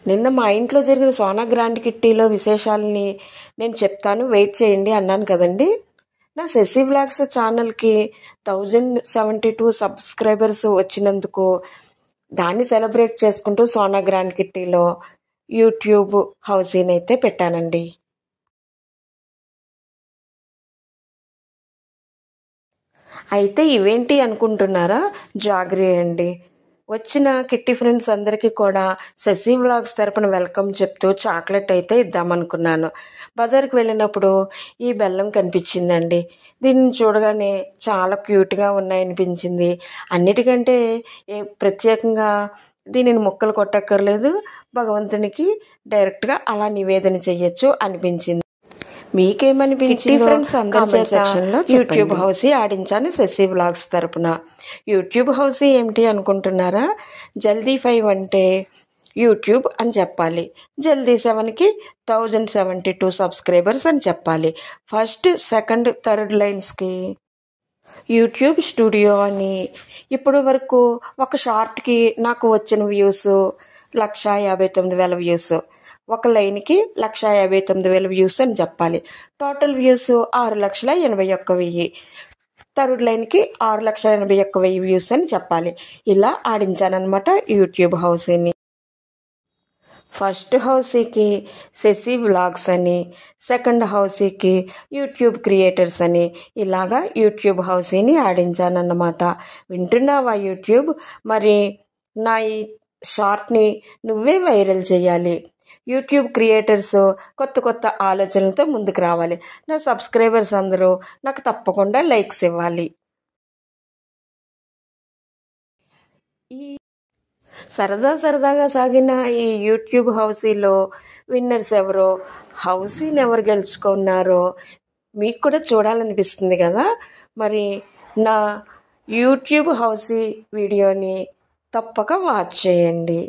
నిన్న మా ఇంట్లో జరిగిన సోనా గ్రాండ్ కిట్టీలో విశేషాలని నేను చెప్తాను, వెయిట్ చేయండి అన్నాను కదండి. నా శశి వ్లాగ్స్ ఛానల్కి 1072 సబ్స్క్రైబర్స్ వచ్చినందుకు దాన్ని సెలబ్రేట్ చేసుకుంటూ సోనా గ్రాండ్ కిట్టీలో యూట్యూబ్ హౌసీని అయితే పెట్టానండి. అయితే ఇవేంటి అనుకుంటున్నారా? జాగరీ అండి. వచ్చిన కిట్టి ఫ్రెండ్స్ అందరికీ కూడా శశి వ్లాగ్స్ తరపున వెల్కమ్ చెప్తూ చాక్లెట్ అయితే ఇద్దామనుకున్నాను. బజార్కి వెళ్ళినప్పుడు ఈ బెల్లం కనిపించిందండి. దీన్ని చూడగానే చాలా క్యూట్గా ఉన్నాయనిపించింది. అన్నిటికంటే ప్రత్యేకంగా దీనిని ముక్కలు కొట్టక్కర్లేదు, భగవంతునికి డైరెక్ట్గా అలా నివేదన చెయ్యొచ్చు అనిపించింది. మీకేమనిపించింది ఫ్రెండ్స్? అందరి సెక్షన్లో యూట్యూబ్ హౌసీ ఆడించాను శశి వ్లాగ్స్ తరపున. యూట్యూబ్ హౌసీ ఏమిటి అనుకుంటున్నారా? జల్దీ 5 అంటే యూట్యూబ్ అని చెప్పాలి, జల్దీ 7కి 1072 సబ్స్క్రైబర్స్ అని చెప్పాలి. ఫస్ట్, సెకండ్, థర్డ్ లైన్స్కి యూట్యూబ్ స్టూడియో అని. ఇప్పటి వరకు ఒక షార్ట్కి నాకు వచ్చిన వ్యూస్ 1,59,000 వ్యూస్, ఒక లైన్కి 1,59,000 వ్యూస్ అని చెప్పాలి. Total views 6,81,000. థర్డ్ లైన్కి 6,81,000 వ్యూస్ అని చెప్పాలి. ఇలా ఆడించానమాట యూట్యూబ్ హౌసీని. ఫస్ట్ హౌసీకి శశి వ్లాగ్స్ అని, సెకండ్ హౌసీకి యూట్యూబ్ క్రియేటర్స్ అని, ఇలాగా యూట్యూబ్ హౌసీని ఆడించానన్నమాట. వింటున్నావా యూట్యూబ్? మరి నా ఈ షార్ట్ని నువ్వే వైరల్ చేయాలి. యూట్యూబ్ క్రియేటర్స్ కొత్త కొత్త ఆలోచనలతో ముందుకు రావాలి. నా సబ్స్క్రైబర్స్ అందరూ నాకు తప్పకుండా లైక్స్ ఇవ్వాలి. ఈ సరదాగా సాగిన ఈ యూట్యూబ్ హౌసీలో విన్నర్స్ ఎవరో, హౌసీని ఎవరు గెలుచుకున్నారో మీకు కూడా చూడాలనిపిస్తుంది కదా. మరి నా యూట్యూబ్ హౌసీ వీడియోని తప్పక వాచ్ చేయండి.